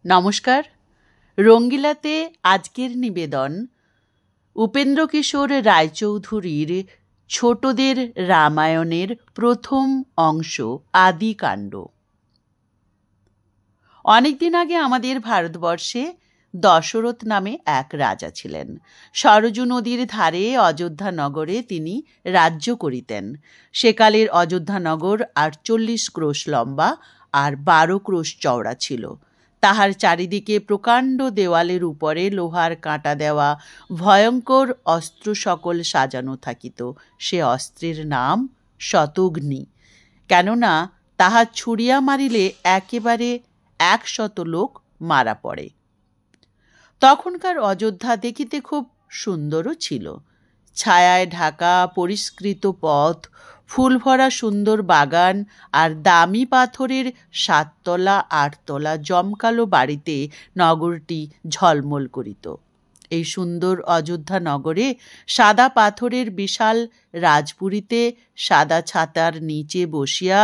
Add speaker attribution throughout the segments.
Speaker 1: নমস্কার। রঙ্গিলাতে আজকের নিবেদন উপেন্দ্রকিশোর রায়চৌধুরীর ছোটদের রামায়ণের প্রথম অংশ আদিকাণ্ড। অনেকদিন আগে আমাদের ভারতবর্ষে দশরথ নামে এক রাজা ছিলেন। সরযূ নদীর ধারে অযোধ্যা নগরে তিনি রাজ্য করিতেন। সেকালের অযোধ্যা নগর 48 ক্রোশ লম্বা আর 12 ক্রোশ চওড়া ছিল। তাহার চারিদিকে প্রকাণ্ড দেওয়ালের উপরে লোহার কাঁটা দেওয়া ভয়ঙ্কর অস্ত্র সকল সাজানো থাকিত। সে অস্ত্রের নাম শতঘ্নি, কেননা তাহা ছুড়িয়া মারিলে একেবারে 100 লোক মারা পড়ে। তখনকার অযোধ্যা দেখিতে খুব সুন্দরও ছিল। ছায়ায় ঢাকা পরিষ্কৃত পথ, ফুল ভরা সুন্দর বাগান আর দামি পাথরের 7 তলা 8 তলা জমকালো বাড়িতে নগরটি ঝলমল করিত। এই সুন্দর অযোধ্যা নগরে সাদা পাথরের বিশাল রাজপুরীতে সাদা ছাতার নিচে বসিয়া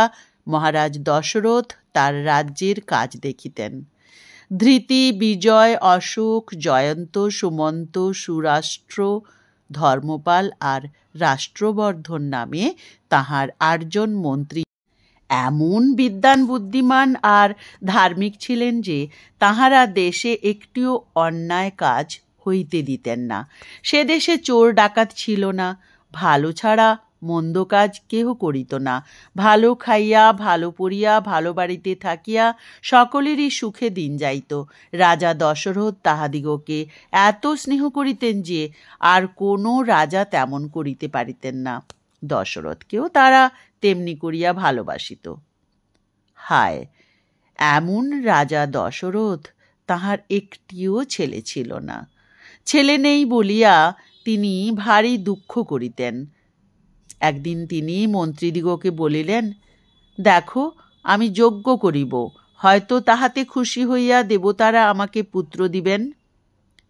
Speaker 1: মহারাজ দশরথ তার রাজ্যের কাজ দেখিতেন। ধৃতি, বিজয়, অশোক, জয়ন্ত, সুমন্ত, সুরাষ্ট্র, ধর্মপাল আর রাষ্ট্রবর্ধন নামে তাহার 8 জন মন্ত্রী এমন বিদ্বান, বুদ্ধিমান আর ধার্মিক ছিলেন যে তাহারা দেশে একটিও অন্যায় কাজ হইতে দিতেন না। সে দেশে চোর ডাকাত ছিল না, ভালো ছাড়া মন্দ কাজ কেহ করিত না। ভালো খাইয়া, ভালো পড়িয়া, ভালো বাড়িতে থাকিয়া সকলেরই সুখে দিন যাইত। রাজা দশরথ তাহাদিগকে এত স্নেহ করিতেন যে আর কোনো রাজা তেমন করিতে পারিতেন না। দশরথকেও তারা তেমনি করিয়া ভালোবাসিত। হায়, এমন রাজা দশরথ, তাহার একটিও ছেলে ছিল না। ছেলে নেই বলিয়া তিনি ভারী দুঃখ করিতেন। একদিন তিনি মন্ত্রীদিগকে বলিলেন, দেখো, আমি যজ্ঞ করিব, হয়তো তাহাতে খুশি হইয়া দেবতারা আমাকে পুত্র দিবেন।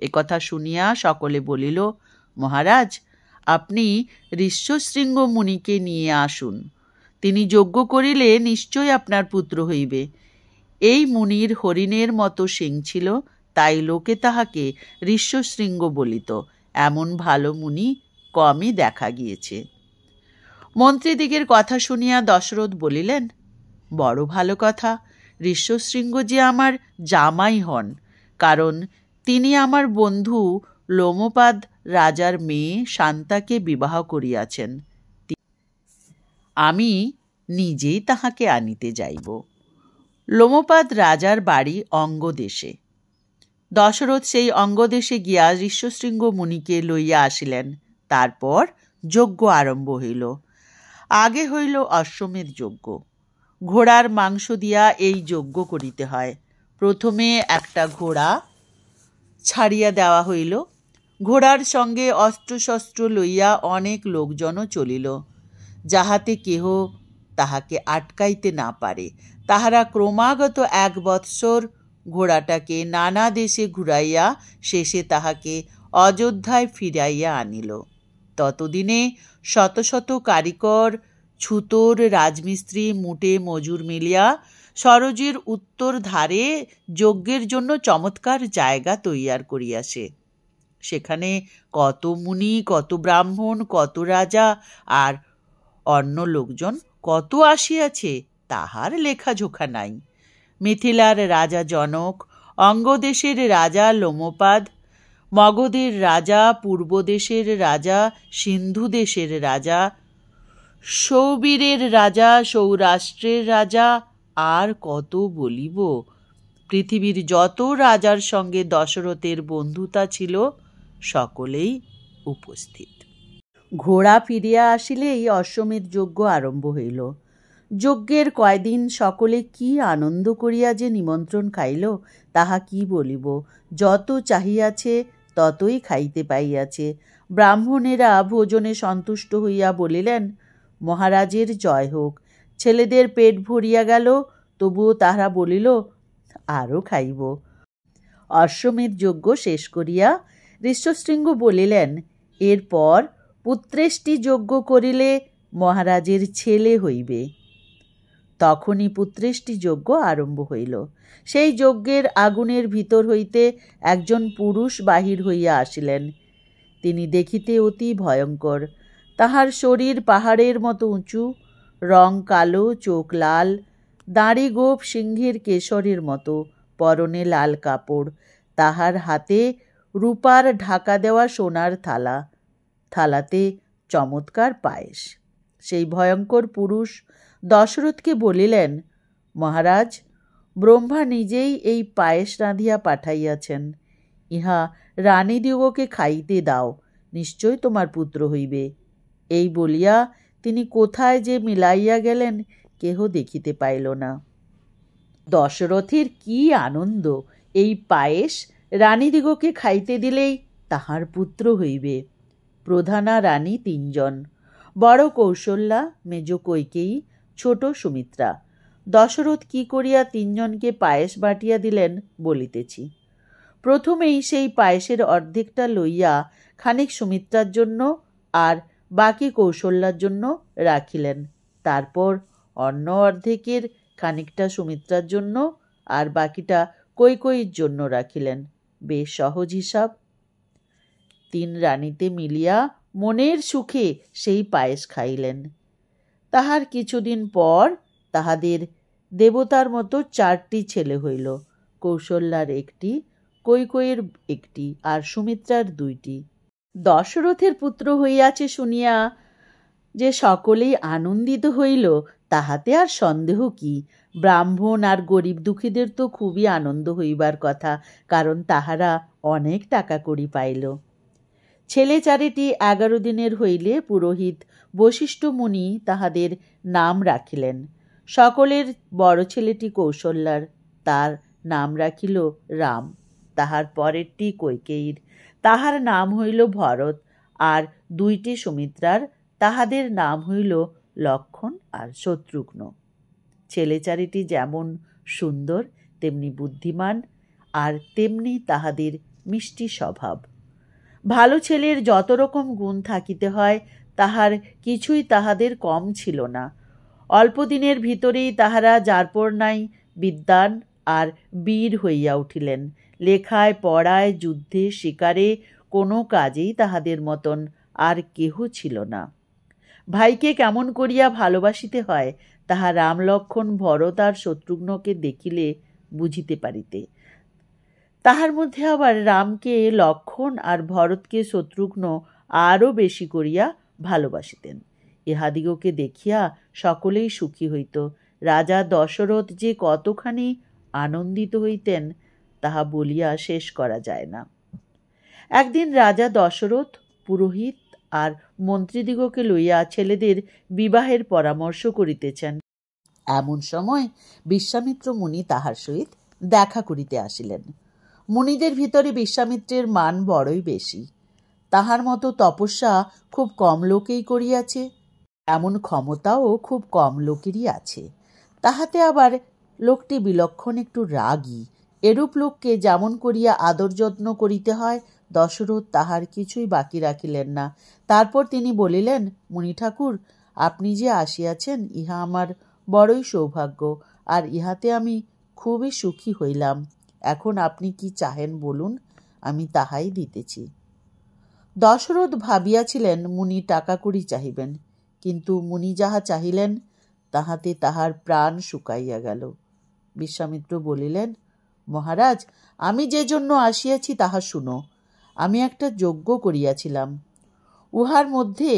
Speaker 1: একথা শুনিয়া সকলে বলিল, মহারাজ, আপনি ঋষ্যশৃঙ্গ মুনিকে নিয়ে আসুন। তিনি যজ্ঞ করিলে নিশ্চয় আপনার পুত্র হইবে। এই মুনির হরিণের মতো শিং ছিল, তাই লোকে তাহাকে ঋষ্যশৃঙ্গ বলিত। এমন ভালো মুনি কমই দেখা গিয়েছে। মন্ত্রীদিগের কথা শুনিয়া দশরথ বলিলেন, বড় ভালো কথা। ঋষ্যশৃঙ্গ যে আমার জামাই হন, কারণ তিনি আমার বন্ধু লোমপাদ রাজার মেয়ে শান্তাকে বিবাহ করিয়াছেন। আমি নিজেই তাহাকে আনিতে যাইব। লোমপাদ রাজার বাড়ি অঙ্গদেশে। দশরথ সেই অঙ্গদেশে গিয়া ঋষ্যশৃঙ্গ মুনিকে লইয়া আসিলেন। তারপর যজ্ঞ আরম্ভ হইল। আগে হইল অশ্বমেধ যজ্ঞ। ঘোড়ার মাংস দিয়া এই যজ্ঞ করিতে হয়। প্রথমে একটা ঘোড়া ছাড়িয়া দেওয়া হইল। ঘোড়ার সঙ্গে অস্ত্রশস্ত্র লইয়া অনেক লোকজনও চলিল, যাহাতে কেহ তাহাকে আটকাইতে না পারে। তাহারা ক্রমাগত 1 বৎসর ঘোড়াটাকে নানা দেশে ঘুরাইয়া শেষে তাহাকে অযোধ্যায় ফিরাইয়া আনিল। ততদিনে শত শত কারিকর, ছুতোর, রাজমিস্ত্রি, মুটে মজুর মিলিয়া সরযূর উত্তর ধারে যজ্ঞের জন্য চমৎকার জায়গা তৈয়ার করিয়াছে। সেখানে কত মুনি, কত ব্রাহ্মণ, কত রাজা আর অন্য লোকজন কত আসিয়াছে, তাহার লেখাজোখা নাই। মিথিলার রাজা জনক, অঙ্গদেশের রাজা লোমপাদ, মগধের রাজা, পূর্বদেশের রাজা, সিন্ধু দেশের রাজা, সৌবীরের রাজা, সৌরাষ্ট্রের রাজা, আর কত বলিব। পৃথিবীর যত রাজার সঙ্গে দশরথের বন্ধুতা ছিল, সকলেই উপস্থিত। ঘোড়া ফিরিয়া আসিলেই অশ্বমেধ যজ্ঞ আরম্ভ হইল। যজ্ঞের কয়দিন সকলে কি আনন্দ করিয়া যে নিমন্ত্রণ খাইল, তাহা কি বলিব। যত চাহিয়াছে ততই খাইতে পাইয়াছে। ব্রাহ্মণেরা ভোজনে সন্তুষ্ট হইয়া বলিলেন, মহারাজের জয় হোক। ছেলেদের পেট ভরিয়া গেল, তবুও তাহারা বলিল, আরও খাইব। অশ্বমেধ যজ্ঞ শেষ করিয়া ঋষ্যশৃঙ্গ বলিলেন, এরপর পুত্রেষ্টি যজ্ঞ করিলে মহারাজের ছেলে হইবে। তখনই পুত্রেষ্টি যজ্ঞ আরম্ভ হইল। সেই যজ্ঞের আগুনের ভিতর হইতে একজন পুরুষ বাহির হইয়া আসিলেন। তিনি দেখিতে অতি ভয়ঙ্কর। তাহার শরীর পাহাড়ের মতো উঁচু, রং কালো, চোখ লাল, দাড়ি গোঁফ সিংহের কেশরের মতো, পরনে লাল কাপড়, তাহার হাতে রূপার ঢাকা দেওয়া সোনার থালা, থালাতে চমৎকার পায়েস। সেই ভয়ঙ্কর পুরুষ দশরথকে বলিলেন, মহারাজ, ব্রহ্মা নিজেই এই পায়েস রাঁধিয়া পাঠাইয়াছেন। ইহা রানীদিগকে খাইতে দাও, নিশ্চয় তোমার পুত্র হইবে। এই বলিয়া তিনি কোথায় যে মিলাইয়া গেলেন কেহ দেখিতে পাইল না। দশরথের কি আনন্দ! এই পায়েস রানীদিগকে খাইতে দিলেই তাহার পুত্র হইবে। প্রধানা রানী 3 জন, বড় কৌশল্যা, মেজ কৈকেয়ী, ছোট সুমিত্রা। দশরথ কি করিয়া 3 জনকে পায়েস বাটিয়া দিলেন বলিতেছি। প্রথমেই সেই পায়েসের অর্ধেকটা লইয়া খানিক সুমিত্রার জন্য আর বাকি কৌশল্যার জন্য রাখিলেন। তারপর অন্য অর্ধেকের খানিকটা সুমিত্রার জন্য আর বাকিটা কৈকেয়ীর জন্য রাখিলেন। বেশ সহজ হিসাব। 3 রানীতে মিলিয়া মনের সুখে সেই পায়েস খাইলেন। তাহার কিছুদিন পর তাহাদের দেবতার মতো 4টি ছেলে হইল। কৌশল্যার 1টি, কৈকেয়ীর 1টি আর সুমিত্রার 2টি। দশরথের পুত্র হইয়াছে শুনিয়া যে সকলেই আনন্দিত হইল, তাহাতে আর সন্দেহ কি। ব্রাহ্মণ আর গরিব দুঃখীদের তো খুবই আনন্দ হইবার কথা, কারণ তাহারা অনেক টাকা কড়ি পাইল। ছেলে 4টি 11 দিনের হইলে পুরোহিত বশিষ্ঠ মুনি তাহাদের নাম রাখিলেন। সকলের বড় ছেলেটি কৌশল্যার, তার নাম রাখিল রাম। তাহার পরেরটি কৈকেয়ীর, তাহার নাম হইল ভরত। আর 2টি সুমিত্রার, তাহাদের নাম হইল লক্ষণ আর শত্রুঘ্ন। ছেলে 4টি যেমন সুন্দর তেমনি বুদ্ধিমান, আর তেমনি তাহাদের মিষ্টি স্বভাব। ভালো ছেলের যত রকম গুণ থাকিতে হয় তাহার কিছুই তাহাদের কম ছিল না। অল্প দিনের ভিতরেই তাহারা যারপর নাই বিদ্বান আর বীর হইয়া উঠিলেন। লেখায়, পড়ায়, যুদ্ধে, শিকারে কোনো কাজেই তাহাদের মতন আর কেহ ছিল না। ভাইকে কেমন করিয়া ভালোবাসিতে হয় তাহা রাম, লক্ষণ, ভরত আর শত্রুঘ্নকে দেখিলে বুঝিতে পারিতে। তাহার মধ্যে আবার রামকে লক্ষণ আর ভরতকে শত্রুঘ্ন আরও বেশি করিয়া ভালোবাসিতেন। ইহাদিগকে দেখিয়া সকলেই সুখী হইত। রাজা দশরথ যে কতখানি আনন্দিত হইতেন তাহা বলিয়া শেষ করা যায় না। একদিন রাজা দশরথ পুরোহিত আর মন্ত্রীদিগকে লইয়া ছেলেদের বিবাহের পরামর্শ করিতেছেন। এমন সময় বিশ্বামিত্র মুনি তাহার সহিত দেখা করিতে আসিলেন। মুনিদের ভিতরে বিশ্বামিত্রের মান বড়ই বেশি। তাহার মতো তপস্যা খুব কম লোকেই করিয়াছে, এমন ক্ষমতাও খুব কম লোকেরই আছে। তাহাতে আবার লোকটি বিলক্ষণ একটু রাগী। এরূপ লোককে যেমন করিয়া আদর যত্ন করিতে হয় দশরথ তাহার কিছুই বাকি রাখিলেন না। তারপর তিনি বলিলেন, মুনি ঠাকুর, আপনি যে আসিয়াছেন ইহা আমার বড়ই সৌভাগ্য, আর ইহাতে আমি খুবই সুখী হইলাম। এখন আপনি কি চাহেন বলুন, আমি তাহাই দিতেছি। দশরথ ভাবিয়াছিলেন মুনি টাকা কড়ি চাহিবেন, কিন্তু মুনি যাহা চাহিলেন তাহাতে তাহার প্রাণ শুকাইয়া গেল। বিশ্বামিত্র বলিলেন, মহারাজ, আমি যে জন্য আসিয়াছি তাহা শুনো। আমি একটা যজ্ঞ করিয়াছিলাম। উহার মধ্যে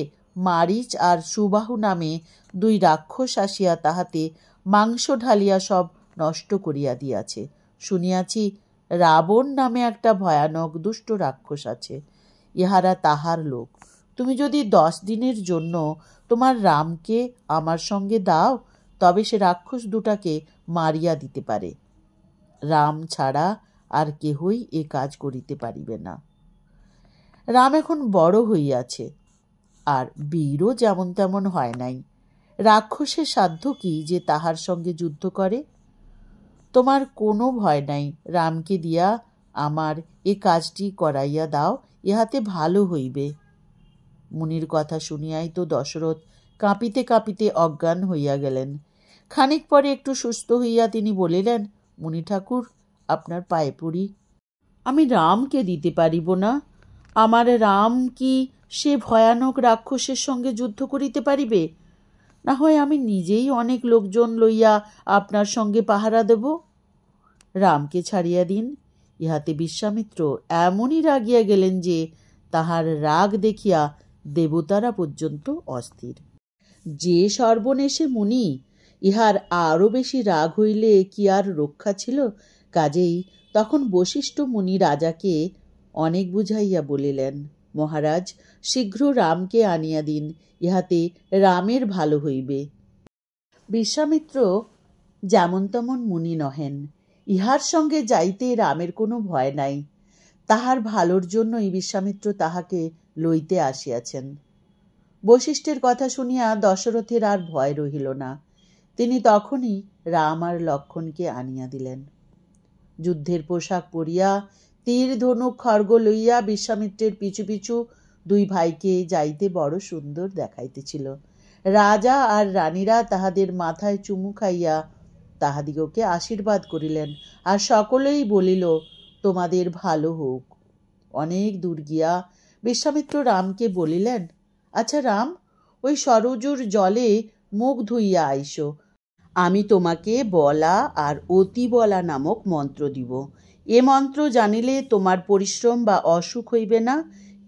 Speaker 1: মারিচ আর সুবাহু নামে 2 রাক্ষস আসিয়া তাহাতে মাংস ঢালিয়া সব নষ্ট করিয়া দিয়াছে। শুনিয়াছি রাবণ নামে একটা ভয়ানক দুষ্ট রাক্ষস আছে। ইহারা তাহার লোক। তুমি যদি 10 দিনের জন্য তোমার রামকে আমার সঙ্গে দাও, তবে সে রাক্ষস দুটাকে মারিয়া দিতে পারে। রাম ছাড়া আর কেহই এ কাজ করিতে পারিবে না। রাম এখন বড় হইয়াছে, আর বীরও যেমন তেমন হয় নাই। রাক্ষসের সাধ্য কি যে তাহার সঙ্গে যুদ্ধ করে? তোমার কোনো ভয় নাই, রামকে দিয়া আমার এ কাজটি করাইয়া দাও, ইহাতে ভালো হইবে। মুনির কথা শুনিয়াই তো দশরথ কাঁপিতে কাঁপিতে অজ্ঞান হইয়া গেলেন। খানিক পরে একটু সুস্থ হইয়া তিনি বলিলেন, মুনি ঠাকুর, আপনার পায়ে পড়ি, আমি রামকে দিতে পারিব না। আমার রাম কি সে ভয়ানক রাক্ষসের সঙ্গে যুদ্ধ করিতে পারিবে? না হয় আমি নিজেই অনেক লোকজন লইয়া আপনার সঙ্গে পাহারা দেব। রামকে ছাড়িয়া দিন। ইহাতে বিশ্বামিত্র এমনই রাগিয়া গেলেন যে তাহার রাগ দেখিয়া দেবতারা পর্যন্ত অস্থির। যে সর্বনেশে মুনি, ইহার আরও বেশি রাগ হইলে কি আর রক্ষা ছিল? কাজেই তখন বশিষ্ঠ মুনি রাজাকে অনেক বুঝাইয়া বলিলেন, মহারাজ, শীঘ্র রামকে আনিয়া দিন, ইহাতে রামের ভালো হইবে। বিশ্বামিত্র যেমন তেমন মুনি নহেন, ইহার সঙ্গে যাইতে রামের কোনো ভয় নাই। তাহার ভালোর জন্যই বিশ্বামিত্র তাহাকে লইতে আসিয়াছেন। বশিষ্ঠের কথা শুনিয়া দশরথের আর ভয় রহিল না। তিনি তখনই রাম আর লক্ষ্মণকে আনিয়া দিলেন। যুদ্ধের পোশাক পরিয়া, তীর ধনুক খড়গ লইয়া বিশ্বামিত্রের পিছু পিছু দুই ভাইকে যাইতে বড় সুন্দর দেখাইতেছিল। রাজা আর রানীরা তাহাদের মাথায় চুমু খাইয়া তাহাদিগকে আশীর্বাদ করিলেন, আর সকলেই বলিল, তোমাদের ভালো হোক। অনেক দূর গিয়া বিশ্বামিত্র রামকে বলিলেন, আচ্ছা রাম, ওই সরজুর জলে মুখ ধুইয়া আইসো। আমি তোমাকে বলা আর অতি বলা নামক মন্ত্র দিব। এ মন্ত্র জানিলে তোমার পরিশ্রম বা অসুখ হইবে না,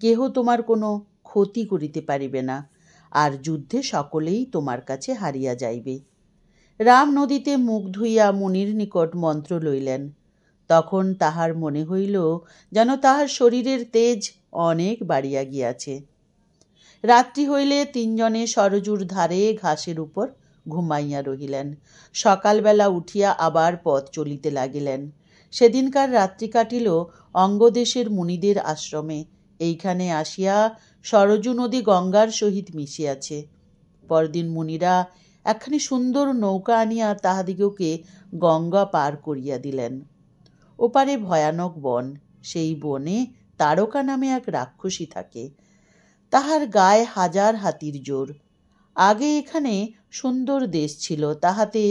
Speaker 1: কেহ তোমার কোনো ক্ষতি করিতে পারিবে না, আর যুদ্ধে সকলেই তোমার কাছে হারিয়া যাইবে। রাম নদীতে মুখ ধুইয়া মুনির নিকট মন্ত্র লইলেন। তখন তাহার মনে হইল যেন তাহার শরীরের তেজ অনেক বাড়িয়া গিয়াছে। রাত্রি হইলে তিনজনে সরজুর ধারে ঘাসের উপর ঘুমাইয়া রহিলেন। সকালবেলা উঠিয়া আবার পথ চলিতে লাগিলেন। সেদিনকার রাত্রি কাটিল অঙ্গদেশের মুনিদের আশ্রমে। এইখানে আসিয়া সরজু নদী গঙ্গার সহিত মিশিয়াছে। পরদিন মুনিরা একখানি সুন্দর নৌকা আনিয়া তাহাদিগকে গঙ্গা পার করিয়া দিলেন। ওপারে ভয়ানক বন, সেই বনে তারকা নামে এক রাক্ষসী থাকে। তাহার গায়ে হাজার হাতির জোর। আগে এখানে সুন্দর দেশ ছিল, তাহাতে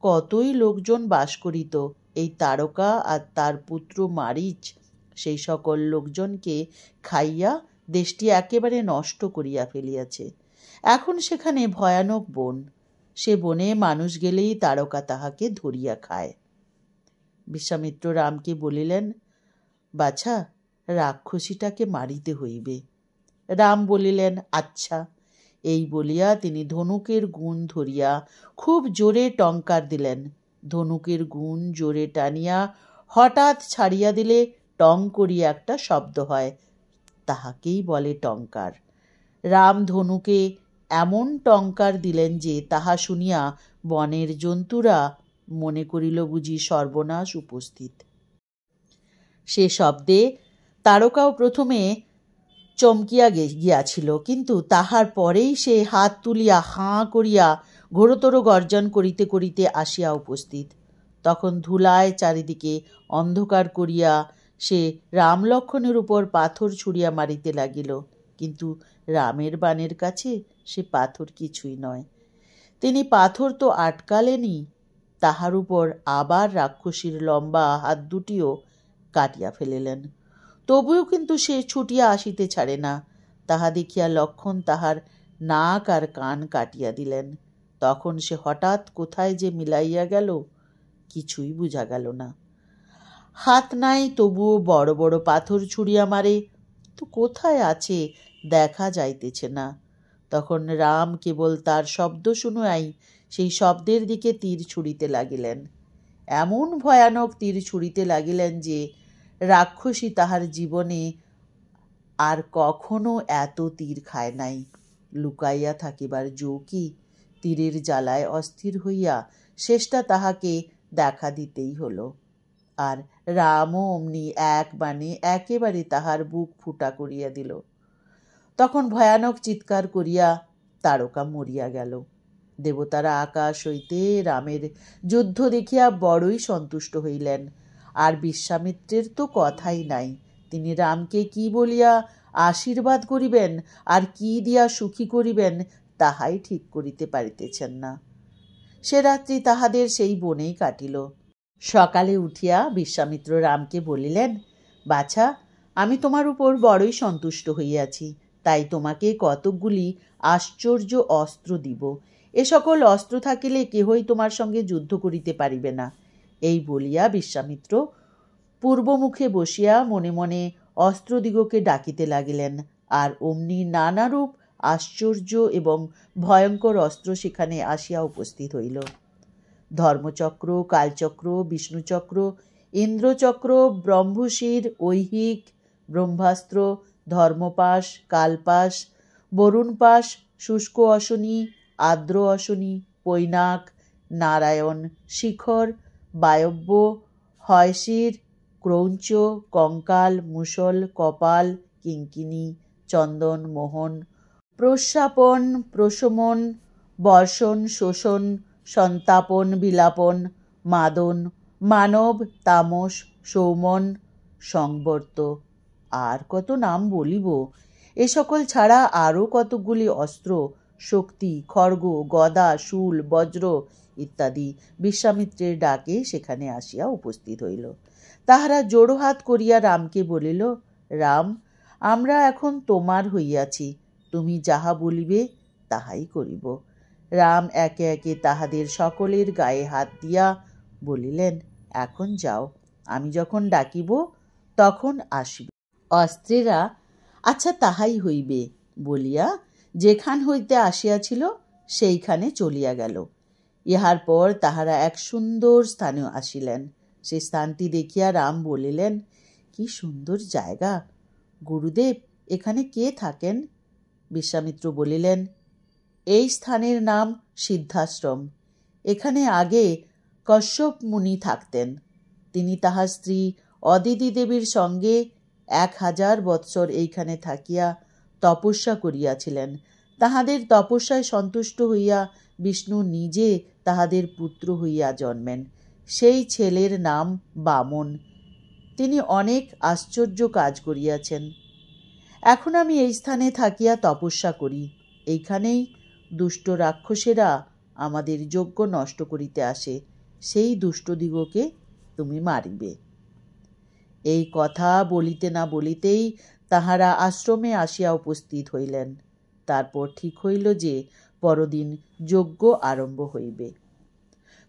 Speaker 1: কতই লোকজন বাস করিত। এই তারকা আর তার পুত্র মারিচ সেই সকল লোকজনকে খাইয়া দেশটি একেবারে নষ্ট করিয়া ফেলিয়াছে। এখন সেখানে ভয়ানক বন। সে বনে মানুষ গেলেই তারকা তাহাকে ধরিয়া খায়। বিশ্বামিত্র রামকে বলিলেন, বাছা, রাক্ষসীটাকে মারিতে হইবে। রাম বলিলেন, আচ্ছা। এই বলিয়া তিনি ধনুকের গুণ ধরিয়া খুব জোরে টঙ্কার দিলেন। ধনুকের গুণ জোরে টানিয়া হঠাৎ ছাড়িয়া দিলে টং করিয়া একটা শব্দ হয়, তাহাকেই বলে টঙ্কার। রাম ধনুকে এমন টঙ্কার দিলেন যে তাহা শুনিয়া বনের জন্তুরা মনে করিল বুঝি সর্বনাশ উপস্থিত। সে শব্দে তারকাও প্রথমে চমকিয়া গিয়াছিল, কিন্তু তাহার পরেই সে হাত তুলিয়া হাঁ করিয়া ঘোরতর গর্জন করিতে করিতে আসিয়া উপস্থিত। তখন ধুলায় চারিদিকে অন্ধকার করিয়া সে রাম লক্ষ্মণের উপর পাথর ছুঁড়িয়া মারিতে লাগিল, কিন্তু রামের বাণের কাছে সে পাথর কিছুই নয়। তিনি পাথর তো আটকালেনই, তাহার উপর আবার রাক্ষসীর লম্বা হাত দুটিও কাটিয়া ফেলিলেন। তবুও কিন্তু সে ছুটিয়া আসিতে ছাড়ে না। তাহা দেখিয়া লক্ষ্মণ তাহার নাক আর কান কাটিয়া দিলেন। তখন সে হঠাৎ কোথায় যে মিলাইয়া গেল, কিছুই বুঝা গেল না। হাত নাই, তবুও বড় বড় পাথর ছুঁড়িয়া মারে, তো কোথায় আছে দেখা যাইতেছে না। তখন রাম কেবল তার শব্দ শুনাই সেই শব্দের দিকে তীর ছুঁড়িতে লাগিলেন। এমন ভয়ানক তীর ছুঁড়িতে লাগিলেন যে রাক্ষসী তাহার জীবনে আর কখনো এত তীর খায় নাই। লুকাইয়া থাকিবার জৌকি তীরের জ্বালায় অস্থির হইয়া শেষটা তাহাকে দেখা দিতেই হলো। আর রামও অমনি এক বাণে একেবারে তাহার বুক ফুটা করিয়া দিল। তখন ভয়ানক চিৎকার করিয়া তারকা মরিয়া গেল। দেবতারা আকাশ হইতে রামের যুদ্ধ দেখিয়া বড়ই সন্তুষ্ট হইলেন। আর বিশ্বামিত্রের তো কথাই নাই, তিনি রামকে কি বলিয়া আশীর্বাদ করিবেন আর কি দিয়া সুখী করিবেন তাহাই ঠিক করিতে পারিতেছেন না। সে রাত্রি তাহাদের সেই বনেই কাটিল। সকালে উঠিয়া বিশ্বামিত্র রামকে বলিলেন, বাছা, আমি তোমার উপর বড়ই সন্তুষ্ট হইয়াছি, তাই তোমাকে কতকগুলি আশ্চর্য অস্ত্র দিব। এ সকল অস্ত্র থাকিলে কেহই তোমার সঙ্গে যুদ্ধ করিতে পারিবে না। এই বলিয়া বিশ্বামিত্র পূর্বমুখে বসিয়া মনে মনে অস্ত্রদিগকে ডাকিতে লাগিলেন, আর অমনি নানারূপ আশ্চর্য এবং ভয়ঙ্কর অস্ত্র সেখানে আসিয়া উপস্থিত হইল। ধর্মচক্র, কালচক্র, বিষ্ণুচক্র, ইন্দ্রচক্র, ব্রহ্মশির, ঐহিক, ব্রহ্মাস্ত্র, ধর্মপাশ, কালপাশ, বরুণপাশ, শুষ্ক অশনি, আর্দ্র অশনি, পৈনাক, নারায়ণ, শিখর, বায়ব্য, হয়শির, ক্রৌঞ্চ, কঙ্কাল, মুসল, কপাল, কিঙ্কিনী, চন্দন, মোহন, প্রস্যাপন, প্রশমন, বর্ষণ, শোষণ, সন্তাপন, বিলাপন, মাদন, মানব, তামস, সৌমন, সংবর্ত, আর কত নাম বলিব। এ সকল ছাড়া আরও কতকগুলি অস্ত্র, শক্তি, খড়গ, গদা, শূল, বজ্র ইত্যাদি বিশ্বামিত্রের ডাকে সেখানে আসিয়া উপস্থিত হইল। তাহারা জোড়হাত করিয়া রামকে বলিল, রাম, আমরা এখন তোমার হইয়াছি, তুমি যাহা বলিবে তাহাই করিব। রাম একে একে তাহাদের সকলের গায়ে হাত দিয়া বলিলেন, এখন যাও, আমি যখন ডাকিব তখন আসিবে। অস্ত্রেরা আচ্ছা তাহাই হইবে বলিয়া যেখান হইতে আসিয়াছিল সেইখানে চলিয়া গেল। ইহার পর তাহারা এক সুন্দর স্থানে আসিলেন। সে স্থানটি দেখিয়া রাম বলিলেন, কি সুন্দর জায়গা! গুরুদেব, এখানে কে থাকেন? বিশ্বামিত্র বলিলেন, এই স্থানের নাম সিদ্ধাশ্রম। এখানে আগে কশ্যপ মুনি থাকতেন। তিনি তাহার স্ত্রী অদিতি দেবীর সঙ্গে 1000 বৎসর এইখানে থাকিয়া তপস্যা করিয়াছিলেন। তাহাদের তপস্যায় সন্তুষ্ট হইয়া বিষ্ণু নিজে তাহাদের পুত্র হইয়া জন্মেন। সেই ছেলের নাম বামন। তিনি অনেক আশ্চর্য কাজ করিয়াছেন। এখন আমি এই স্থানে থাকিয়া তপস্যা করি। এইখানেই দুষ্ট রাক্ষসেরা আমাদের যজ্ঞ নষ্ট করিতে আসে। সেই দুষ্টদিগকে তুমি মারিবে। এই কথা বলিতে না বলিতেই তাহারা আশ্রমে আসিয়া উপস্থিত হইলেন। তারপর ঠিক হইল যে পরদিন যজ্ঞ আরম্ভ হইবে।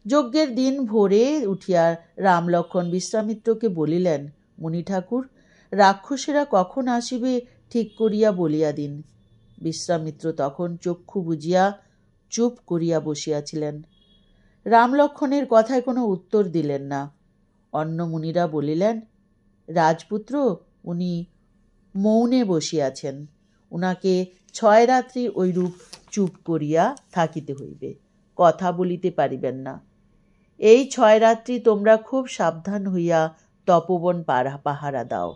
Speaker 1: যজ্ঞের দিন ভোরে উঠিয়া রাম লক্ষ্মণ বিশ্বামিত্রকে বলিলেন, মুনি ঠাকুর, রাক্ষসেরা কখন আসিবে ঠিক করিয়া বলিয়া দিন। বিশ্বামিত্র তখন চক্ষু বুজিয়া চুপ করিয়া বসিয়াছিলেন। রাম লক্ষ্মণের কথায় কোনো উত্তর দিলেন না। অন্য মুনিরা বলিলেন, রাজপুত্র, উনি মৌনে বসিয়াছেন, উনাকে 6 রাত্রি ঐরূপ চুপ করিয়া থাকিতে হইবে, কথা বলিতে পারিবেন না। এই 6 রাত্রি তোমরা খুব সাবধান হইয়া তপবন পাহারা দাও।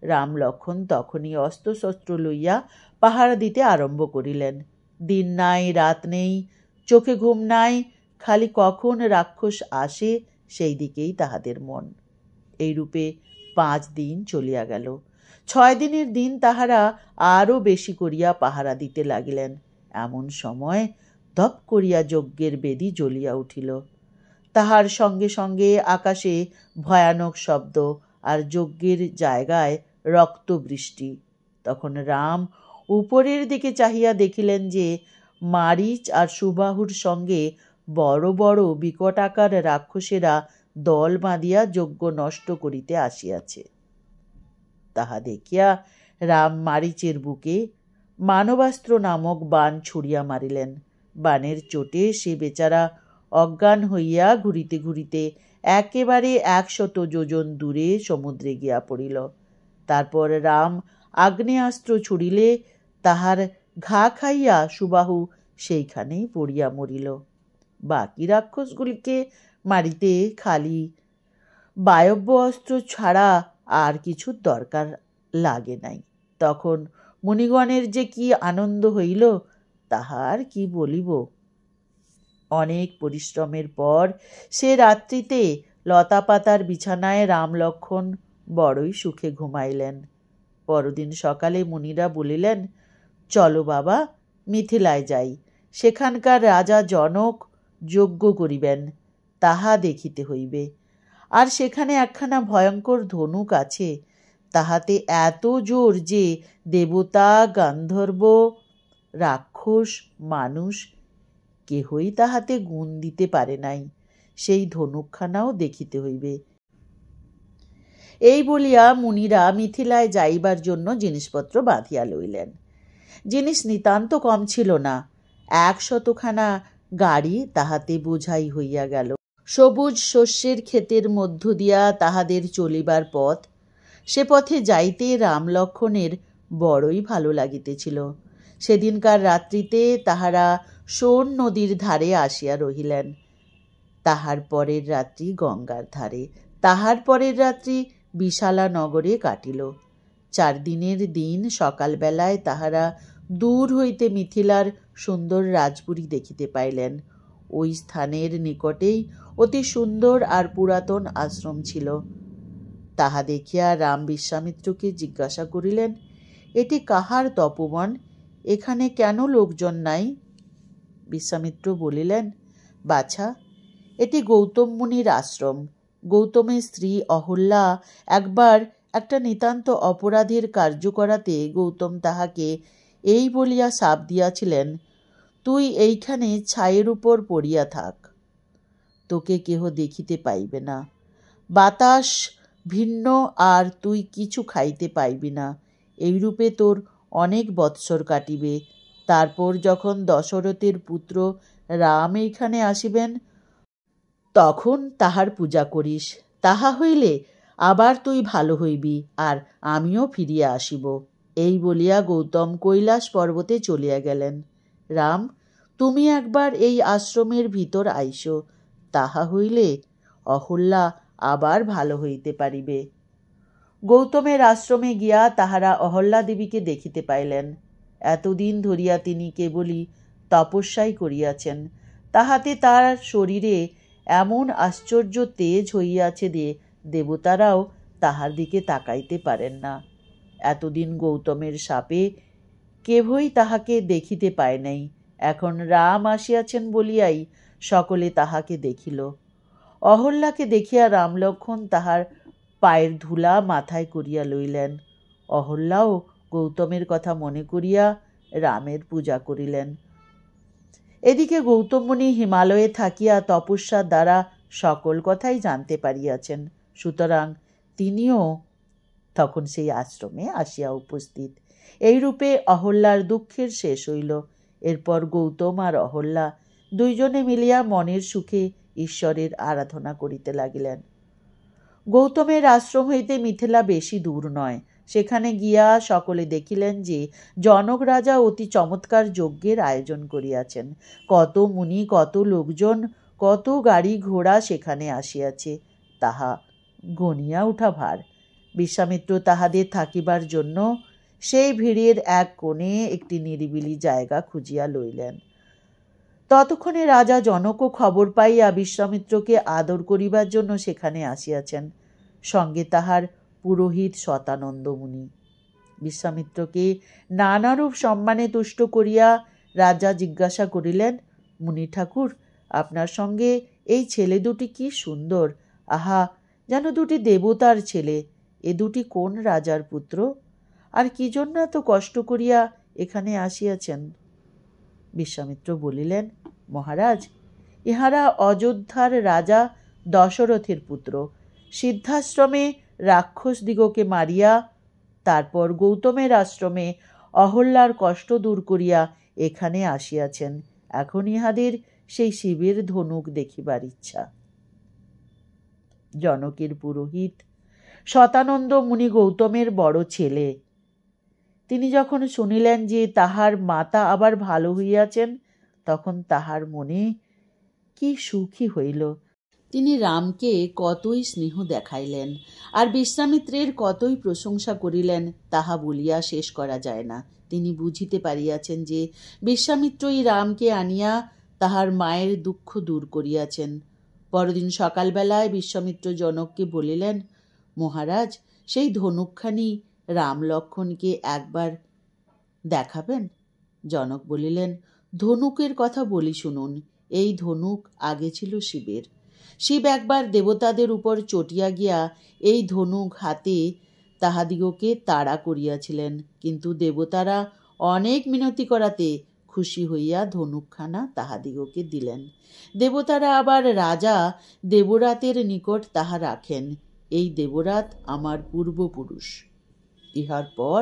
Speaker 1: রাম লক্ষ্মণ তখনই অস্ত্রশস্ত্র লইয়া পাহারা দিতে আরম্ভ করিলেন। দিন নাই, রাত নেই, চোখে ঘুম নাই, খালি কখন রাক্ষস আসে সেই দিকেই তাহাদের মন। এইরূপে 5 দিন চলিয়া গেল। 6 দিনের দিন তাহারা আরও বেশি করিয়া পাহারা দিতে লাগিলেন। এমন সময় ধপ করিয়া যজ্ঞের বেদী জ্বলিয়া উঠিল। তাহার সঙ্গে সঙ্গে আকাশে ভয়ানক শব্দ, আর যজ্ঞের জায়গায় রক্তবৃষ্টি। তখন রাম উপরের দিকে চাহিয়া দেখিলেন যে মারীচ আর সুবাহুর সঙ্গে বড় বড় বিকটাকার রাক্ষসেরা দল বাঁধিয়া যজ্ঞ নষ্ট করিতে আসিয়াছে। তাহা দেখিয়া রাম মারীচের বুকে মানবাস্ত্র নামক বাণ ছুড়িয়া মারিলেন। বাণের চোটে সে বেচারা অজ্ঞান হইয়া ঘুরিতে ঘুরিতে একেবারে 100 যোজন দূরে সমুদ্রে গিয়া পড়িল। তারপর রাম আগ্নেয়াস্ত্র ছুড়িলে তাহার ঘা খাইয়া সুবাহু সেইখানেই পড়িয়া মরিল। বাকি রাক্ষসগুলিকে মারিতে খালি বায়ব্য অস্ত্র ছাড়া আর কিছুর দরকার লাগে নাই। তখন মুনিগণের যে কি আনন্দ হইল তাহার কি বলিব। অনেক পরিশ্রমের পর সে রাত্রিতে লতাপাতার বিছানায় রাম লক্ষ্মণ বড়ই সুখে ঘুমাইলেন। পরদিন সকালে মুনিরা বলিলেন, চলো বাবা, মিথিলায় যাই। সেখানকার রাজা জনক যজ্ঞ করিবেন, তাহা দেখিতে হইবে। আর সেখানে একখানা ভয়ঙ্কর ধনুক আছে, তাহাতে এত জোর যে দেবতা, গান্ধর্ব, রাক্ষস, মানুষ কেহই তাহাতে গুণ দিতে পারে নাই। সেই ধনুকখানাও দেখিতে হইবে। এই বলিয়া মুনিরা মিথিলায় যাইবার জন্য জিনিসপত্র বাঁধিয়া লইলেন। জিনিস নিতান্ত কম ছিল না, 100খানা গাড়ি তাহাতে বোঝাই হইয়া গেল। সবুজ শস্যের ক্ষেতের মধ্য দিয়া তাহাদের চলিবার পথ। সে পথে যাইতে রাম লক্ষ্মণের বড়ই ভালো লাগিতেছিল। সেদিনকার রাত্রিতে তাহারা সোন নদীর ধারে আসিয়া রহিলেন। তাহার পরের রাত্রি গঙ্গার ধারে, তাহার পরের রাত্রি বিশালা নগরে কাটিল। 4 দিনের দিন সকালবেলায় তাহারা দূর হইতে মিথিলার সুন্দর রাজপুরী দেখিতে পাইলেন। ওই স্থানের নিকটেই অতি সুন্দর আর পুরাতন আশ্রম ছিল। তাহা দেখিয়া রাম বিশ্বামিত্রকে জিজ্ঞাসা করিলেন, এটি কাহার তপবন? এখানে কেন লোকজন নাই? বিশ্বামিত্র বলিলেন, বাছা, এটি গৌতম মুনির আশ্রম। গৌতমের স্ত্রী অহল্যা একবার একটা নিতান্ত অপরাধের কার্য করাতে গৌতম তাহাকে এই বলিয়া শাপ দিয়াছিলেন, তুই এইখানে ছায়ের উপর পড়িয়া থাক, তোকে কেহ দেখিতে পাইবে না। বাতাস ভিন্ন, আর তুই কিছু খাইতে পাইবি না। এইরূপে তোর অনেক বৎসর কাটিবে। তারপর যখন দশরথের পুত্র রাম এইখানে আসিবেন, তখন তাহার পূজা করিস। তাহা হইলে আবার তুই ভালো হইবি, আর আমিও ফিরিয়া আসিব। এই বলিয়া গৌতম কৈলাস পর্বতে চলিয়া গেলেন। রাম, তুমি একবার এই আশ্রমের ভিতর আইসো, তাহা হইলে অহল্যা আবার ভালো হইতে পারিবে। গৌতমের আশ্রমে গিয়া তাহারা অহল্যা দেবীকে দেখিতে পাইলেন। এতদিন ধরিয়া তিনি কেবলই তপস্যাই করিয়াছেন, তাহাতে তার শরীরে এমন আশ্চর্য তেজ হইয়াছে যে দেবতারাও তাহার দিকে তাকাইতে পারেন না। এতদিন গৌতমের শাপে কেহই তাহাকে দেখিতে পায় নাই। এখন রাম আসিয়াছেন বলিয়াই সকলে তাহাকে দেখিল। অহল্যাকে দেখিয়া রাম লক্ষ্মণ তাহার পায়ের ধুলা মাথায় করিয়া লইলেন। অহল্যাও গৌতমের কথা মনে করিয়া রামের পূজা করিলেন। এদিকে গৌতম মুনি হিমালয়ে থাকিয়া তপস্যার দ্বারা সকল কথাই জানতে পারিয়াছেন, সুতরাং তিনিও তখন সেই আশ্রমে আসিয়া উপস্থিত। এইরূপে অহল্যার দুঃখের শেষ হইল। এরপর গৌতম আর অহল্যা দুইজনে মিলিয়া মনের সুখে ঈশ্বরের আরাধনা করিতে লাগিলেন। গৌতমের আশ্রম হইতে মিথিলা বেশি দূর নয়। সেখানে গিয়া সকলে দেখিলেন যে জনক রাজা অতি চমৎকার যজ্ঞের আয়োজন করিয়াছেন। কত মুনি, কত লোকজন, কত গাড়ি ঘোড়া সেখানে আসিয়াছে, তাহা গনিয়া উঠা ভার। বিশ্বামিত্র তাহাদের থাকিবার জন্য সেই ভিড়ের এক কোণে একটি নিরিবিলি জায়গা খুঁজিয়া লইলেন। ততক্ষণে রাজা জনকও খবর পাইয়া বিশ্বামিত্রকে আদর করিবার জন্য সেখানে আসিয়াছেন, সঙ্গে তাহার পুরোহিত শতানন্দ মুনি। বিশ্বামিত্রকে নানারূপ সম্মানে তুষ্ট করিয়া রাজা জিজ্ঞাসা করিলেন, মুনি ঠাকুর, আপনার সঙ্গে এই ছেলে দুটি কি সুন্দর! আহা, যেন দুটি দেবতার ছেলে। এ দুটি কোন রাজার পুত্র? আর কি জন্য এত কষ্ট করিয়া এখানে আসিয়াছেন? বিশ্বামিত্র বলিলেন, মহারাজ, ইহারা অযোধ্যার রাজা দশরথের পুত্র। সিদ্ধাশ্রমে রাক্ষসদিগকে মারিয়া তারপর গৌতমের আশ্রমে অহল্যার কষ্ট দূর করিয়া এখানে আসিয়াছেন। এখন ইহাদের সেই শিবের ধনুক দেখিবার ইচ্ছা। জনকের পুরোহিত শতানন্দ মুনি গৌতমের বড় ছেলে। তিনি যখন শুনিলেন যে তাহার মাতা আবার ভালো হইয়াছেন, তখন তাহার মনে কি সুখী হইল। তিনি রামকে কতই স্নেহ দেখাইলেন, আর বিশ্বামিত্রের কতই প্রশংসা করিলেন, তাহা বলিয়া শেষ করা যায় না। তিনি বুঝিতে পারিয়াছেন যে বিশ্বামিত্রই রামকে আনিয়া তাহার মায়ের দুঃখ দূর করিয়াছেন। পরদিন সকালবেলায় বিশ্বামিত্র জনককে বলিলেন, মহারাজ, সেই ধনুকখানি রাম লক্ষ্মণকে একবার দেখাবেন? জনক বলিলেন, ধনুকের কথা বলি শুনুন। এই ধনুক আগে ছিল শিবের। শিব একবার দেবতাদের উপর চটিয়া গিয়া এই ধনুক হাতে তাহাদিগকে তাড়া করিয়াছিলেন, কিন্তু দেবতারা অনেক মিনতি করাতে খুশি হইয়া ধনুকখানা তাহাদিগকে দিলেন। দেবতারা আবার রাজা দেবরাতের নিকট তাহা রাখেন। এই দেবরাত আমার পূর্বপুরুষ। ইহার পর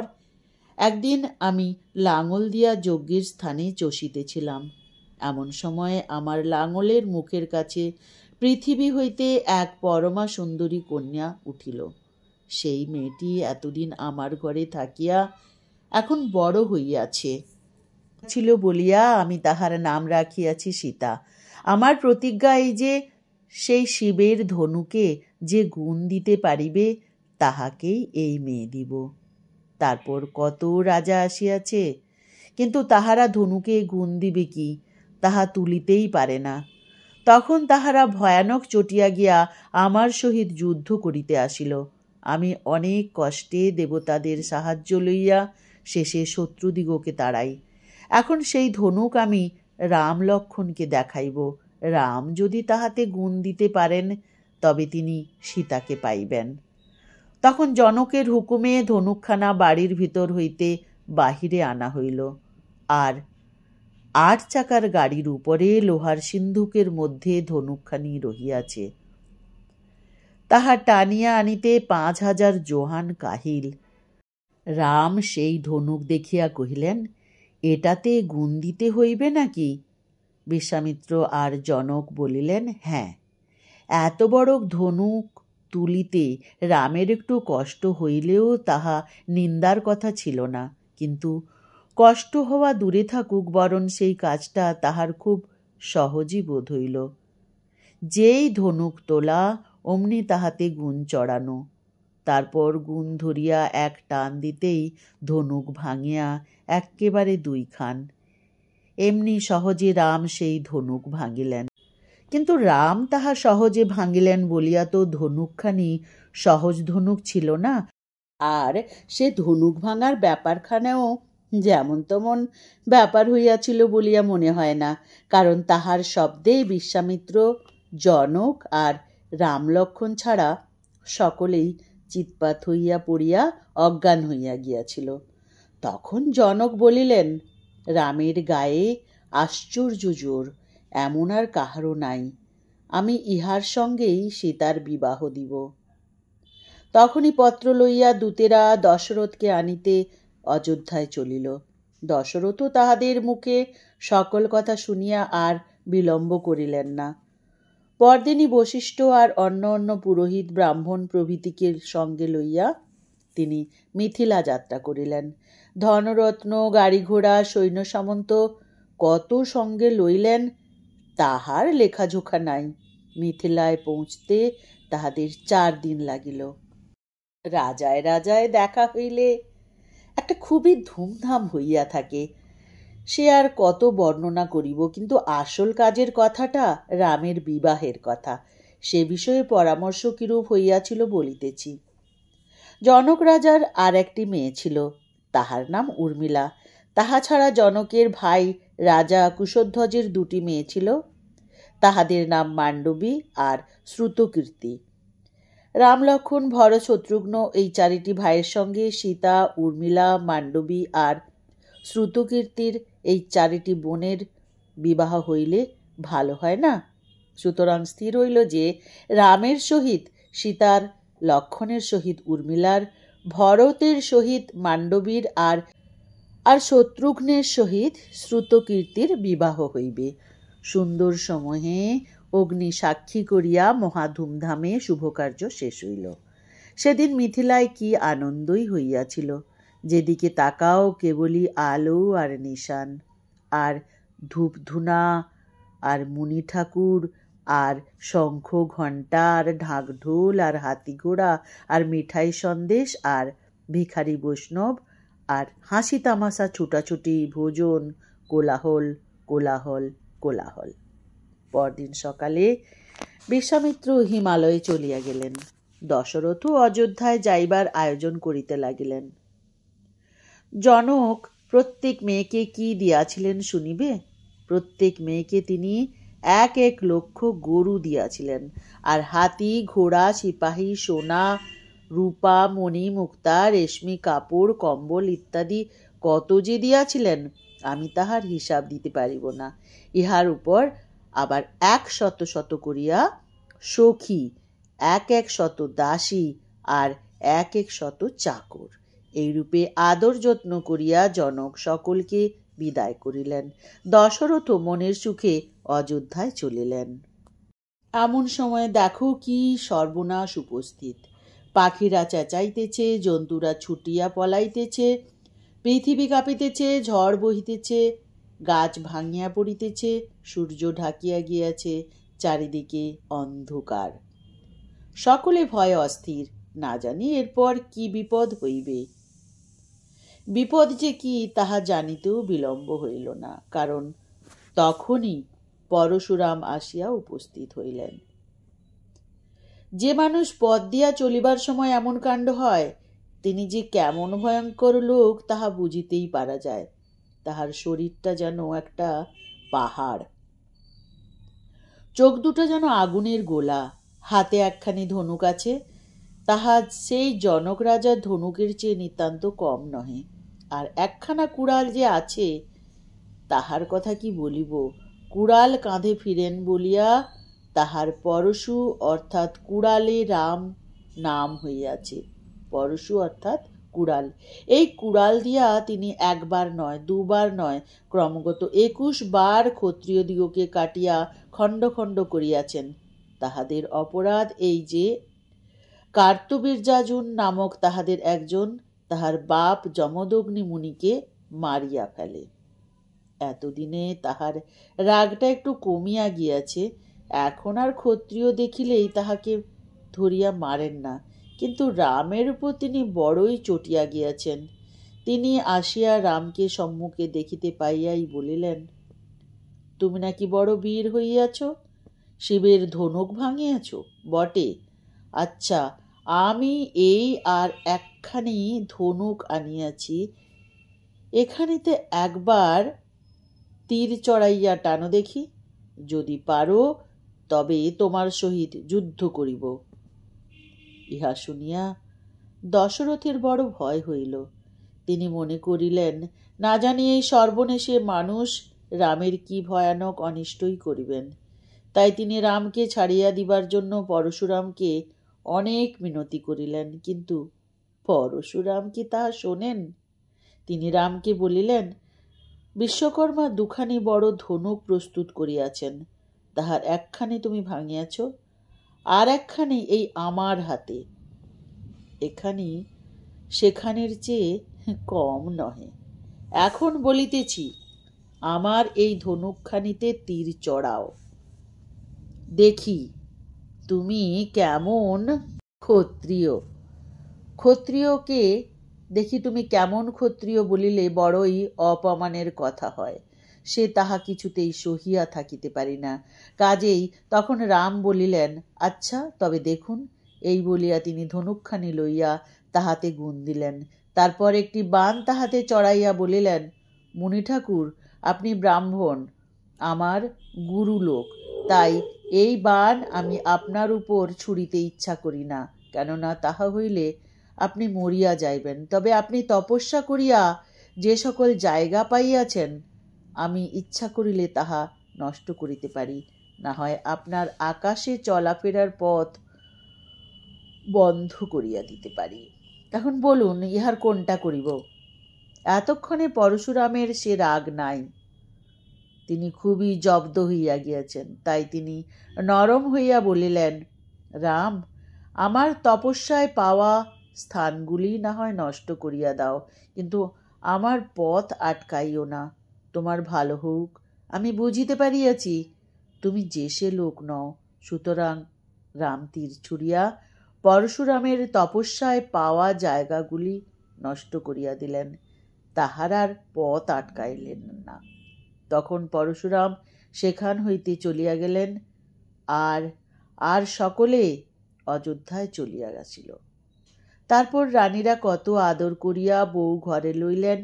Speaker 1: একদিন আমি লাঙল দিয়া যজ্ঞের স্থানে চষিতেছিলাম। এমন সময়ে আমার লাঙলের মুখের কাছে পৃথিবী হইতে এক পরমা সুন্দরী কন্যা উঠিল। সেই মেয়েটি এতদিন আমার ঘরে থাকিয়া এখন বড় হইয়াছে ছিল বলিয়া আমি তাহার নাম রাখিয়াছি সীতা। আমার প্রতিজ্ঞা এই যে সেই শিবের ধনুকে যে গুণ দিতে পারিবে তাহাকেই এই মেয়ে দিব। তারপর কত রাজা আসিয়াছে, কিন্তু তাহারা ধনুকে গুণ দিবে কি, তাহা তুলিতেই পারে না। তখন তাহারা ভয়ানক চটিয়া গিয়া আমার সহিত যুদ্ধ করিতে আসিল। আমি অনেক কষ্টে দেবতাদের সাহায্য লইয়া শেষে শত্রুদিগকে তাড়াই। এখন সেই ধনুক আমি রাম লক্ষ্মণকে দেখাইব। রাম যদি তাহাতে গুণ দিতে পারেন তবে তিনি সীতাকে পাইবেন। তখন জনকের হুকুমে ধনুকখানা বাড়ির ভিতর হইতে বাহিরে আনা হইল, আর 8 চাকার গাড়ির উপরে লোহার সিন্ধুকের মধ্যে ধনুকখানি রহিয়াছে। তাহা টানিয়া আনিতে 5000 জোহান কাহিল। রাম সেই ধনুক দেখিয়া কহিলেন, এটাতে গুণ দিতে হইবে নাকি? বিশ্বামিত্র আর জনক বলিলেন, হ্যাঁ। এত বড় ধনুক তুলিতে রামের একটু কষ্ট হইলেও তাহা নিন্দার কথা ছিল না, কিন্তু কষ্ট হওয়া দূরে থাকুক, বরং সেই কাজটা তাহার খুব সহজই বোধ হইল। যেই ধনুক তোলা অমনি তাহাতে গুণ চড়ানো। তারপর গুণ ধরিয়া এক টান দিতেই ধনুক ভাঙিয়া এক্কেবারে 2 খান। এমনি সহজে রাম সেই ধনুক ভাঙিলেন। কিন্তু রাম তাহা সহজে ভাঙিলেন বলিয়া তো ধনুকখানি সহজ ধনুক ছিল না, আর সে ধনুক ভাঙার ব্যাপারখানেও যেমন তেমন ব্যাপার হইয়াছিল বলিয়া মনে হয় না, কারণ তাহার শব্দেই বিশ্বামিত্র, জনক আর রাম লক্ষ্মণ ছাড়া সকলেই চিৎপাত হইয়া পড়িয়া অজ্ঞান হইয়া গিয়াছিল। তখন জনক বলিলেন, রামের গায়ে আশ্চর্য জোর, এমন আর কাহারও নাই। আমি ইহার সঙ্গেই সীতার বিবাহ দিব। তখনই পত্র লইয়া দূতেরা দশরথকে আনিতে অযোধ্যায় চলিল। দশরথও তাহাদের মুখে সকল কথা শুনিয়া আর বিলম্ব করিলেন না। পরদিনই বশিষ্ঠ আর অন্য অন্য পুরোহিত ব্রাহ্মণ প্রভৃতিকে সঙ্গে লইয়া তিনি মিথিলা যাত্রা করিলেন। ধনরত্ন, গাড়ি ঘোড়া, সৈন্য সামন্ত কত সঙ্গে লইলেন তাহার লেখাজোখা নাই। মিথিলায় পৌঁছতে তাহাদের 4 দিন লাগিল। রাজায় রাজায় দেখা হইলে একটা খুবই ধুমধাম হইয়া থাকে, সে আর কত বর্ণনা করিব। কিন্তু আসল কাজের কথাটা রামের বিবাহের কথা, সে বিষয়ে পরামর্শ কিরূপ হইয়াছিল বলিতেছি। জনক রাজার আর একটি মেয়ে ছিল, তাহার নাম উর্মিলা। তাহা ছাড়া জনকের ভাই রাজা কুশধ্বজের 2টি মেয়ে ছিল, তাহাদের নাম মান্ডবী আর শ্রুতকীর্তি। রাম, লক্ষ্মণ, ভরত, শত্রুঘ্ন এই 4টি ভাইয়ের সঙ্গে সীতা, উর্মিলা, মান্ডবী আর শ্রুতকীর্তির এই 4টি বোনের বিবাহ হইলে ভালো হয় না। সুতরাং স্থির হইল যে রামের সহিত সীতার, লক্ষ্মণের সহিত উর্মিলার, ভরতের সহিত মান্ডবীর আর শত্রুঘ্নের সহিত শ্রুতকীর্তির বিবাহ হইবে। সুন্দর সময়ে অগ্নি সাক্ষী করিয়া মহা ধুমধামে শুভকার্য শেষ হইল। সেদিন মিথিলায় কি আনন্দই হইয়াছিল, যেদিকে তাকাও কেবলই আলো আর নিশান, আর ধূপধুনা আর মুনি ঠাকুর আর শঙ্খ ঘণ্টা আর ঢাক ঢোল আর হাতি ঘোড়া আর মিঠাই সন্দেশ আর ভিখারি বৈষ্ণব আর হাসি তামাশা, ছুটাছুটি, ভোজন, কোলাহল কোলাহল কোলাহল। পরদিন সকালে বিশ্বামিত্র হিমালয়ে চলিয়া গেলেন। দশরথও অযোধ্যায় যাইবার আয়োজন করিতে লাগিলেন। জনক প্রত্যেক মেয়েকে কি দিয়াছিলেন শুনিবে? প্রত্যেক মেয়েকে তিনি এক এক লক্ষ গরু দিয়াছিলেন, আর হাতি, ঘোড়া, সিপাহী, সোনা, রূপা, মণি, মুক্তা, রেশমি কাপড়, কম্বল ইত্যাদি কত যে দিয়াছিলেন, আমি তাহার হিসাব দিতে পারিব না। ইহার উপর আবার 100 করিয়া সখী, 100 দাসী, আর 100 চাকর, এইরূপে আদর যত্ন করিয়া জনক সকলকে বিদায় করিলেন। দশরথ মনের সুখে অযোধ্যায় চলিলেন। এমন সময় দেখো কি সর্বনাশ উপস্থিত। পাখিরা চেঁচাইতেছে, জন্তুরা ছুটিয়া পলাইতেছে, পৃথিবী কাঁপিতেছে, ঝড় বহিতেছে, গাছ ভাঙিয়া পড়িতেছে, সূর্য ঢাকিয়া গিয়াছে, চারিদিকে অন্ধকার। সকলে ভয়ে অস্থির, না জানি এরপর কি বিপদ হইবে। বিপদ যে কি তাহা জানিতেও বিলম্ব হইল না, কারণ তখনই পরশুরাম আসিয়া উপস্থিত হইলেন। যে মানুষ পথ দিয়া চলিবার সময় এমন কাণ্ড হয়, তিনি যে কেমন ভয়ঙ্কর লোক তাহা বুঝিতেই পারা যায়। তাহার শরীরটা যেন একটা পাহাড়, চোখ দুটো যেন আগুনের গোলা, হাতে একখানি ধনুক আছে, তাহা সেই জনক রাজার ধনুকের চেয়ে নিতান্ত কম নহে। আর একখানা কুড়াল যে আছে, তাহার কথা কি বলিব। কুড়াল কাঁধে ফিরেন বলিয়া তাহার পরশু অর্থাৎ কুড়ালে রাম নাম হইয়াছে। পরশু অর্থাৎ কুড়াল। এই কুড়াল দিয়া তিনি একবার নয়, দুবার নয়, ক্রমাগত 21 বার ক্ষত্রিয়দিগকে কাটিয়া খণ্ড খণ্ড করিয়াছেন। তাহাদের অপরাধ এই যে, কার্তবীর্যাজুন নামক তাহাদের একজন তাহার বাপ যমদগ্নি মুনিকে মারিয়া ফেলে। এতদিনে তাহার রাগটা একটু কমিয়া গিয়াছে। এখন আর ক্ষত্রিয় দেখিলেই তাহাকে ধরিয়া মারেন না, কিন্তু রামের উপর তিনি বড়ই চটিয়া গিয়াছেন। তিনি আসিয়া রামকে সম্মুখে দেখিতে পাইয়াই বলিলেন, তুমি নাকি বড় বীর হইয়াছ, শিবের ধনুক ভাঙিয়াছ বটে। আচ্ছা, আমি এই আর একখানি ধনুক আনিয়াছি, এখানিতে একবার তীর চড়াইয়া টানো দেখি, যদি পারো তবে তোমার সহিত যুদ্ধ করিব। ইহা শুনিয়া দশরথের বড় ভয় হইল। তিনি মনে করিলেন, না জানি এই সর্বনেশে মানুষ রামের কি ভয়ানক অনিষ্টই করিবেন। তাই তিনি রামকে ছাড়িয়া দিবার জন্য পরশুরামকে অনেক মিনতি করিলেন, কিন্তু পরশুরাম কি তাহা শোনেন? তিনি রামকে বলিলেন, বিশ্বকর্মা দুখানি বড় ধনুক প্রস্তুত করিয়াছেন, তাহার একখানি তুমি ভাঙিয়াছ, আর একখানি এই আমার হাতে, এখানি সেখানের চেয়ে কম নহে। এখন বলিতেছি, আমার এই ধনুকখানিতে তীর চড়াও, দেখি তুমি কেমন ক্ষত্রিয়। ক্ষত্রিয়কে দেখি তুমি কেমন ক্ষত্রিয় বলিলে বড়ই অপমানের কথা হয়, সে তাহা কিছুতেই সহিয়া থাকিতে পারি না। কাজেই তখন রাম বলিলেন, আচ্ছা তবে দেখুন। এই বলিয়া তিনি ধনুকখানি লইয়া তাহাতে গুণ দিলেন। তারপর একটি বাণ তাহাতে চড়াইয়া বলিলেন, মুনি ঠাকুর, আপনি ব্রাহ্মণ, আমার গুরু লোক, তাই এই বাণ আমি আপনার উপর ছুড়িতে ইচ্ছা করি না, কেননা তাহা হইলে আপনি মরিয়া যাইবেন। তবে আপনি তপস্যা করিয়া যে সকল জায়গা পাইয়াছেন, আমি ইচ্ছা করিলে তাহা নষ্ট করিতে পারি, না হয় আপনার আকাশে চলাফেরার পথ বন্ধ করিয়া দিতে পারি। এখন বলুন, ইহার কোনটা করিব? এতক্ষণে পরশুরামের সে রাগ নাই, তিনি খুবই জব্দ হইয়া গিয়াছেন। তাই তিনি নরম হইয়া বলিলেন, রাম, আমার তপস্যায় পাওয়া স্থানগুলি না হয় নষ্ট করিয়া দাও, কিন্তু আমার পথ আটকাইও না। তোমার ভালো হোক, আমি বুঝিতে পারিয়াছি তুমি যে সে লোক নও। সুতরাং রাম তীর ছুড়িয়া পরশুরামের তপস্যায় পাওয়া জায়গাগুলি নষ্ট করিয়া দিলেন, তাহার আর পথ আটকাইলেন না। তখন পরশুরাম সেখান হইতে চলিয়া গেলেন, আর আর সকলে অযোধ্যায় চলিয়া গেছিল। তারপর রানীরা কত আদর করিয়া বউ ঘরে লইলেন,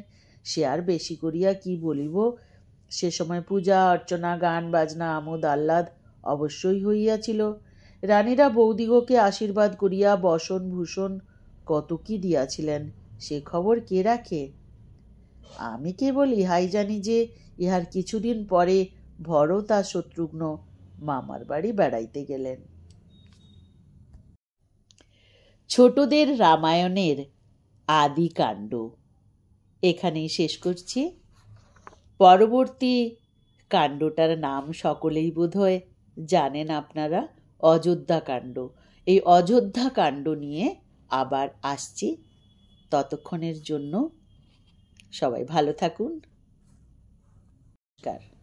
Speaker 1: সে আর বেশি করিয়া কি বলিব। সে সময় পূজা অর্চনা, গান বাজনা, আমোদ আহ্লাদ অবশ্যই হইয়াছিল। রানীরা বৌদিগকে আশীর্বাদ করিয়া বসন ভূষণ কত কি দিয়াছিলেন, সে খবর কে রাখে? আমি কেবল ইহাই জানি যে ইহার কিছুদিন পরে ভরত আর শত্রুঘ্ন মামার বাড়ি বেড়াইতে গেলেন। ছোটদের রামায়ণের আদি কাণ্ড এখানেই শেষ করছি। পরবর্তী কাণ্ডটার নাম সকলেই বোধহয় জানেন আপনারা, অযোধ্যা কাণ্ড। এই অযোধ্যা কাণ্ড নিয়ে আবার আসছি। ততক্ষণের জন্য সবাই ভালো থাকুন। নমস্কার।